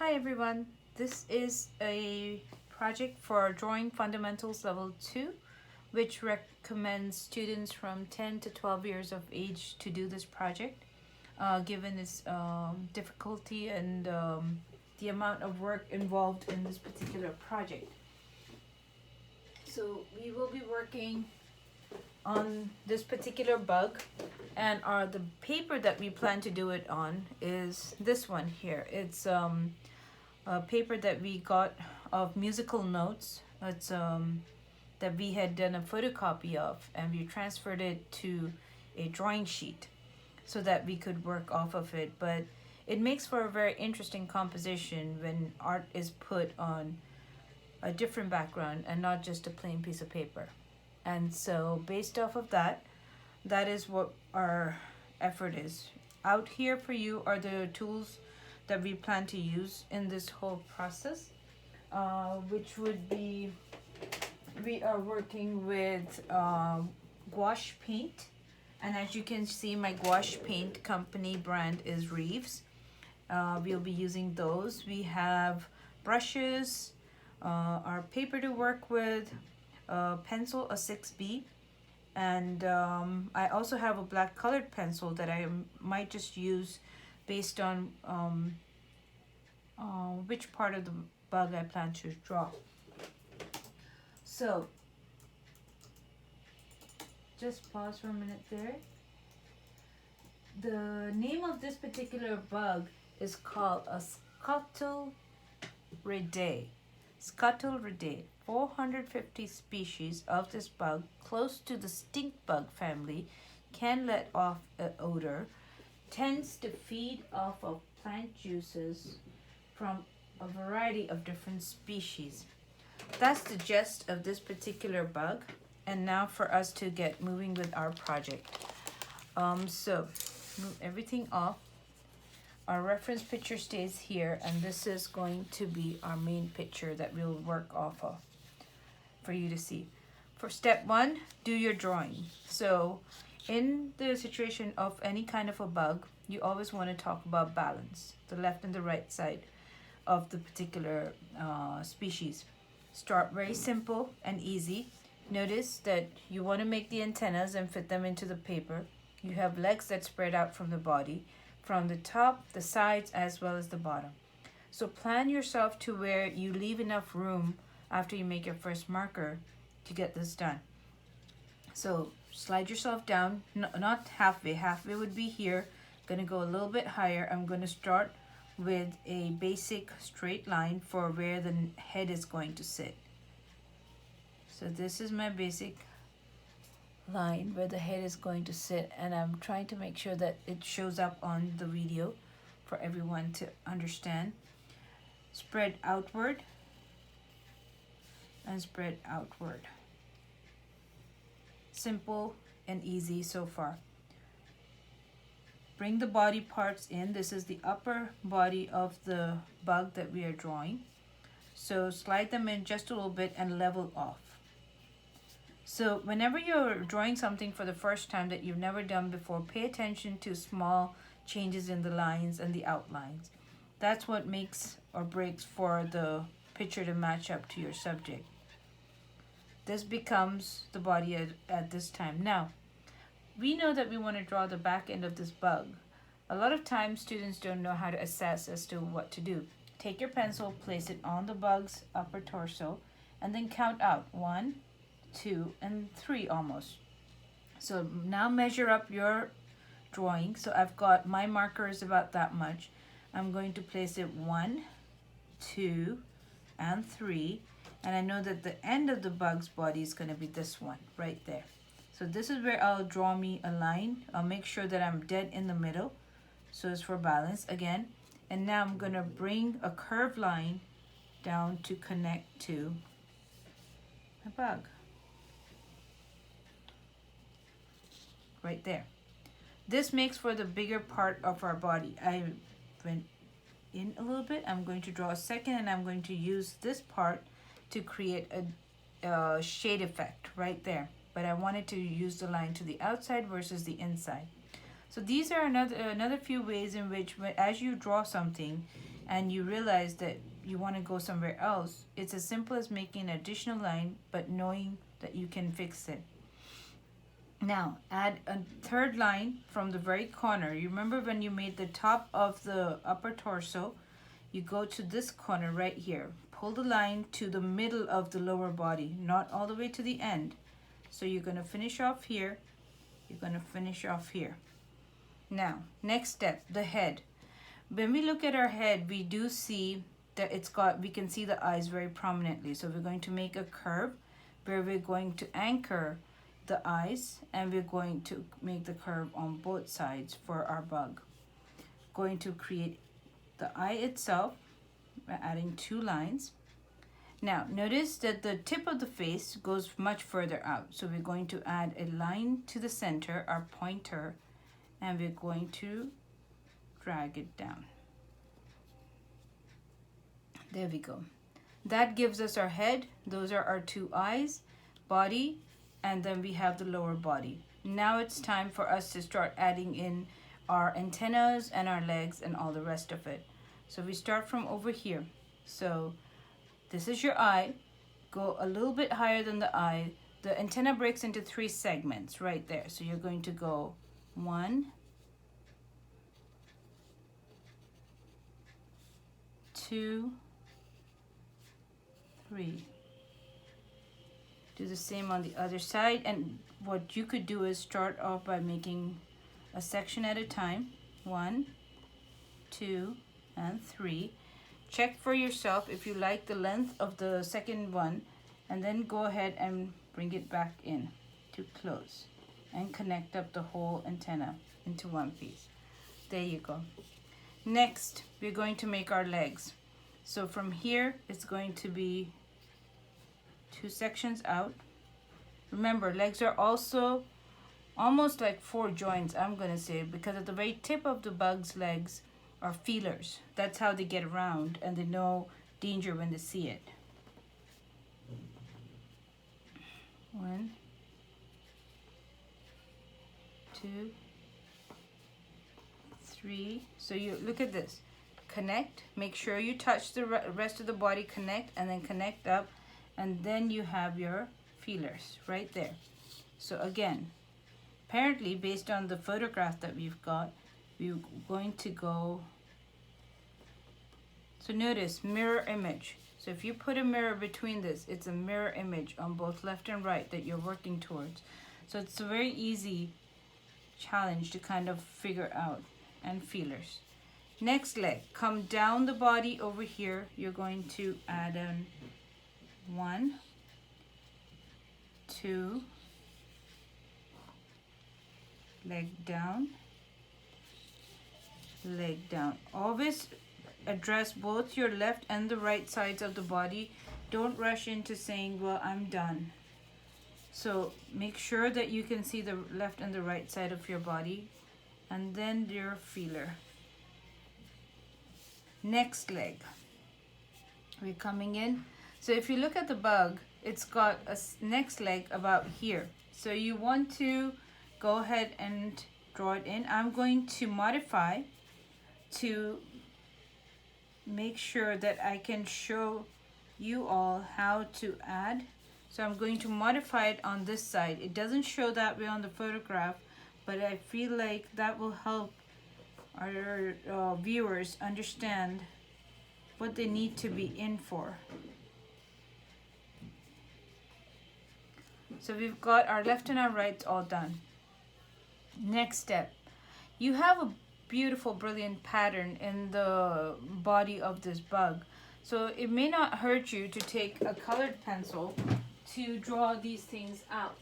Hi everyone, this is a project for Drawing Fundamentals Level 2, which recommends students from 10 to 12 years of age to do this project, given its difficulty and the amount of work involved in this particular project. So we will be working on this particular bug, and the paper that we plan to do it on is this one here. It's a paper that we got of musical notes. It's that we had done a photocopy of, and we transferred it to a drawing sheet so that we could work off of it. But it makes for a very interesting composition when art is put on a different background and not just a plain piece of paper. And so based off of that, that is what our effort is. Out here for you are the tools that we plan to use in this whole process, which would be, we are working with gouache paint. And as you can see, my gouache paint company brand is Reeves. We'll be using those. We have brushes, our paper to work with, pencil, a 6B, and I also have a black colored pencil that I might just use based on which part of the bug I plan to draw. So just pause for a minute there. The name of this particular bug is called a Scuttleridae. Scuttleridae. 450 species of this bug, close to the stink bug family, can let off an odor, tends to feed off of plant juices from a variety of different species. That's the gist of this particular bug. And now for us to get moving with our project. So move everything off. Our reference picture stays here, and this is going to be our main picture that we'll work off of for you to see. For step one, do your drawing. So in the situation of any kind of a bug, you always want to talk about balance, the left and the right side of the particular species. Start very simple and easy. Notice that you want to make the antennas and fit them into the paper. You have legs that spread out from the body, from the top, the sides, as well as the bottom. So plan yourself to where you leave enough room after you make your first marker to get this done. So slide yourself down, not halfway. Halfway would be here. Gonna go a little bit higher. I'm gonna start with a basic straight line for where the head is going to sit. So this is my basic line where the head is going to sit, and I'm trying to make sure that it shows up on the video for everyone to understand. Spread outward and spread outward. Simple and easy so far. Bring the body parts in. This is the upper body of the bug that we are drawing. So slide them in just a little bit and level off. So whenever you're drawing something for the first time that you've never done before, pay attention to small changes in the lines and the outlines. That's what makes or breaks for the picture to match up to your subject. This becomes the body at this time. Now, we know that we want to draw the back end of this bug. A lot of times students don't know how to assess as to what to do. Take your pencil, place it on the bug's upper torso, and then count out 1, 2, and 3 almost. So now measure up your drawing. So I've got my marker is about that much. I'm going to place it 1, 2, and 3. And I know that the end of the bug's body is going to be this one right there. So this is where I'll draw me a line. I'll make sure that I'm dead in the middle. So it's for balance again. And now I'm going to bring a curved line down to connect to my bug. Right there. This makes for the bigger part of our body. I went in a little bit. I'm going to draw a second, and I'm going to use this part to create a shade effect right there. But I wanted to use the line to the outside versus the inside. So these are another few ways in which, as you draw something, and you realize that you want to go somewhere else, it's as simple as making an additional line, but knowing that you can fix it. Now, add a third line from the very corner. You remember when you made the top of the upper torso, you go to this corner right here. Pull the line to the middle of the lower body, not all the way to the end. So you're going to finish off here. You're going to finish off here. Now, next step, the head. When we look at our head, we do see that we can see the eyes very prominently. So we're going to make a curve where we're going to anchor the eyes, and we're going to make the curve on both sides for our bug. Going to create the eye itself by adding 2 lines. Now notice that the tip of the face goes much further out, so we're going to add a line to the center, our pointer, and we're going to drag it down. There we go. That gives us our head. Those are our 2 eyes, body, and then we have the lower body. Now it's time for us to start adding in our antennas and our legs and all the rest of it. So we start from over here. So this is your eye. Go a little bit higher than the eye. The antenna breaks into 3 segments right there. So you're going to go 1, 2, 3. Do the same on the other side, and what you could do is start off by making a section at a time. 1, 2, and 3. Check for yourself if you like the length of the second one, and then go ahead and bring it back in to close and connect up the whole antenna into one piece. There you go. Next, we're going to make our legs. So from here, it's going to be 2 sections out. Remember, legs are also almost like 4 joints, I'm going to say, because at the very tip of the bug's legs are feelers. That's how they get around, and they know danger when they see it. 1, 2, 3. So you look at this. Connect. Make sure you touch the rest of the body. Connect, and then connect up. And then you have your feelers right there. So again, apparently based on the photograph that we've got, we're going to go, so notice mirror image. So if you put a mirror between this, it's a mirror image on both left and right that you're working towards. So it's a very easy challenge to kind of figure out. And feelers. Next leg, come down the body over here. You're going to add in 1, 2, leg down, leg down. Always address both your left and the right sides of the body. Don't rush into saying, well, I'm done. So make sure that you can see the left and the right side of your body, and then your feeler. Next leg, we're coming in. So if you look at the bug, it's got a next leg about here. So you want to go ahead and draw it in. I'm going to modify to make sure that I can show you all how to add. So I'm going to modify it on this side. It doesn't show that way on the photograph, but I feel like that will help our viewers understand what they need to be in for. So we've got our left and our right all done. Next step, you have a beautiful, brilliant pattern in the body of this bug. So it may not hurt you to take a colored pencil to draw these things out.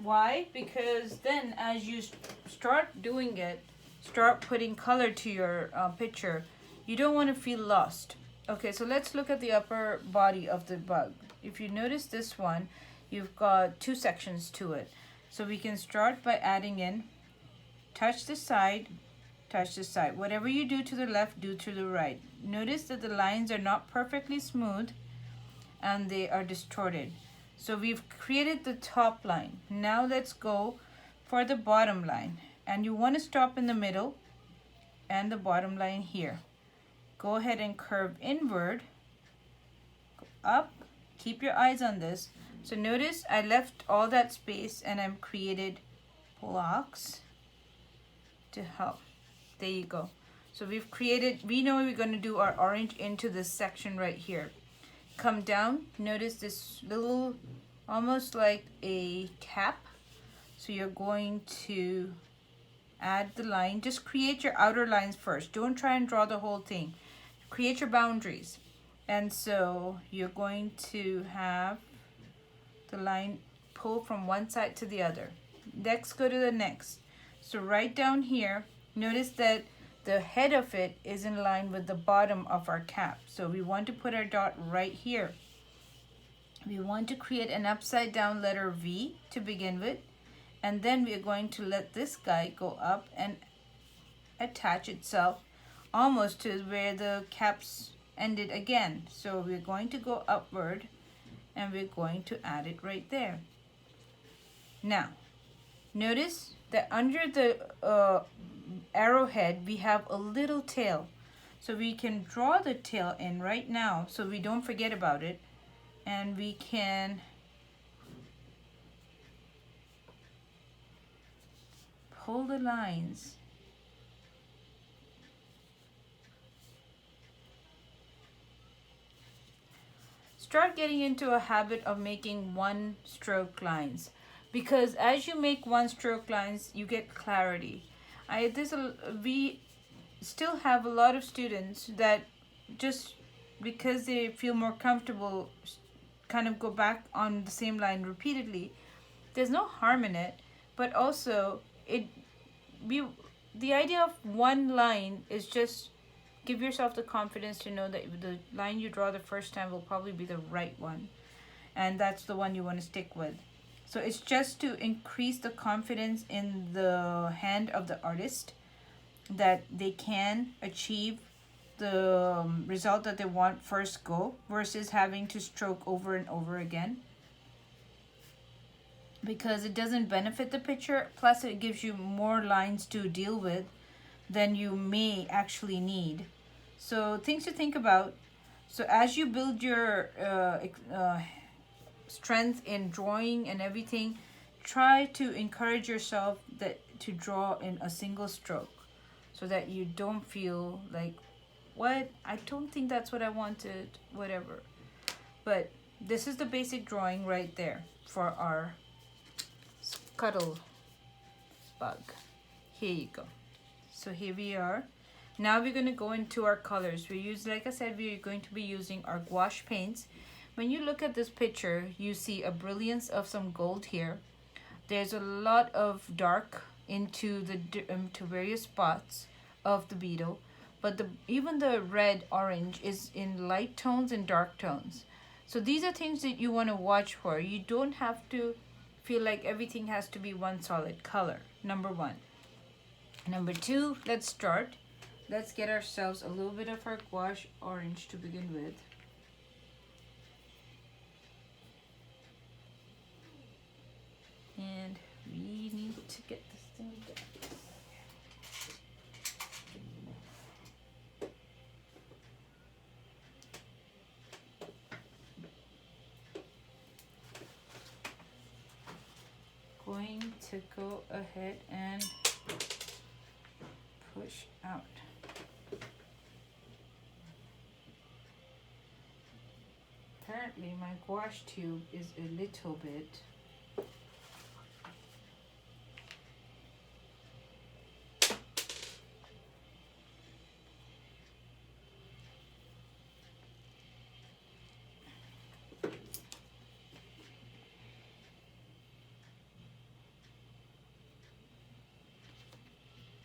Why? Because then as you start doing it, start putting color to your picture, you don't want to feel lost. Okay, so let's look at the upper body of the bug. If you notice this one, you've got 2 sections to it. So we can start by adding in, touch the side, touch the side. Whatever you do to the left, do to the right. Notice that the lines are not perfectly smooth and they are distorted. So we've created the top line. Now let's go for the bottom line. And you want to stop in the middle and the bottom line here. go ahead and curve inward, up, keep your eyes on this. So notice I left all that space and I've created blocks to help. There you go. So we've created, we know we're going to do our orange into this section right here. Come down, notice this little, almost like a cap. So you're going to add the line. Just create your outer lines first. Don't try and draw the whole thing. Create your boundaries. And so you're going to have the line pull from one side to the other. Next, go to the next. So right down here, notice that the head of it is in line with the bottom of our cap. So we want to put our dot right here. We want to create an upside down letter V to begin with. And then we are going to let this guy go up and attach itself almost to where the caps ended again. So we're going to go upward and we're going to add it right there. Now, notice that under the arrowhead, we have a little tail. So we can draw the tail in right now so we don't forget about it. And we can pull the lines. Start getting into a habit of making one stroke lines, because as you make one stroke lines, you get clarity. We still have a lot of students that just because they feel more comfortable kind of go back on the same line repeatedly. There's no harm in it, but also the idea of one line is just give yourself the confidence to know that the line you draw the first time will probably be the right one, and that's the one you want to stick with. So it's just to increase the confidence in the hand of the artist that they can achieve the result that they want first go, versus having to stroke over and over again, because it doesn't benefit the picture, plus it gives you more lines to deal with than you may actually need. So things to think about. So as you build your strength in drawing and everything, try to encourage yourself to draw in a single stroke, so that you don't feel like, what, I don't think that's what I wanted, whatever. But this is the basic drawing right there for our scuttle bug. Here you go. So here we are. Now we're going to go into our colors. Like I said, we're going to be using our gouache paints. When you look at this picture, you see a brilliance of some gold here. There's a lot of dark into various spots of the beetle, but even the red orange is in light tones and dark tones. So these are things that you want to watch for. You don't have to feel like everything has to be one solid color. Number one. Number two, let's start. Let's get ourselves a little bit of our gouache orange to begin with. And we need to get this thing done. Going to go ahead and push out. Apparently my gouache tube is a little bit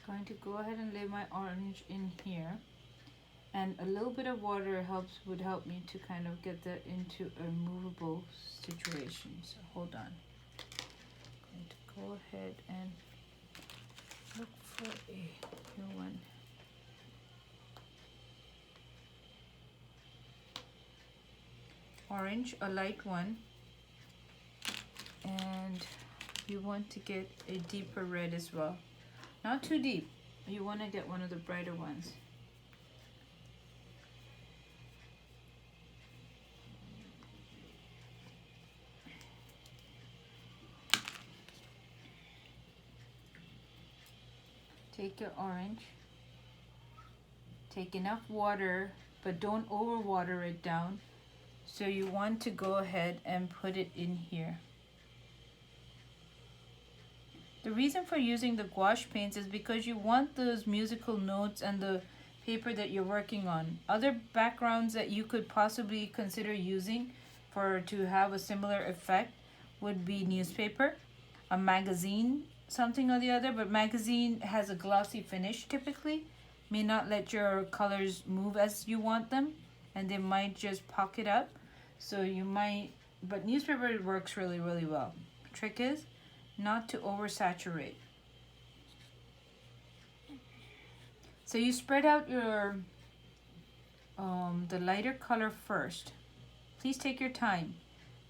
going to go ahead and lay my orange in here, and a little bit of water would help me to kind of get that into a movable situation. So hold on. I'm going to go ahead and look for a new one. Orange, a light one, and you want to get a deeper red as well. Not too deep. You want to get one of the brighter ones. Take your orange. Take enough water, but don't overwater it down. So you want to go ahead and put it in here. The reason for using the gouache paints is because you want those musical notes and the paper that you're working on. Other backgrounds that you could possibly consider using to have a similar effect would be newspaper, a magazine, something or the other, but magazine has a glossy finish typically, may not let your colors move as you want them, and they might just pocket up. So you might, but newspaper works really, really well. Trick is not to oversaturate. So you spread out your the lighter color first. Please take your time,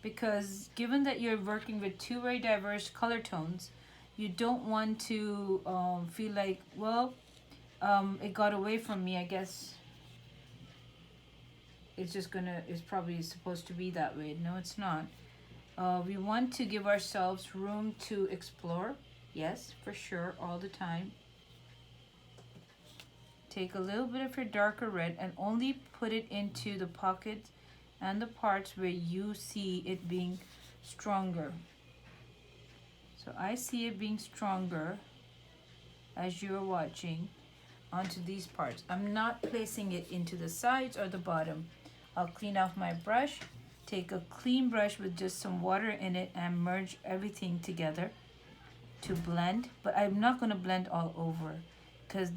because given that you're working with two very diverse color tones, you don't want to feel like, well, it got away from me. I guess it's probably supposed to be that way. No, it's not. We want to give ourselves room to explore. Yes, for sure, all the time. Take a little bit of your darker red and only put it into the pockets and the parts where you see it being stronger. So I see it being stronger as you're watching onto these parts. I'm not placing it into the sides or the bottom. I'll clean off my brush. Take a clean brush with just some water in it and merge everything together to blend. But I'm not going to blend all over, because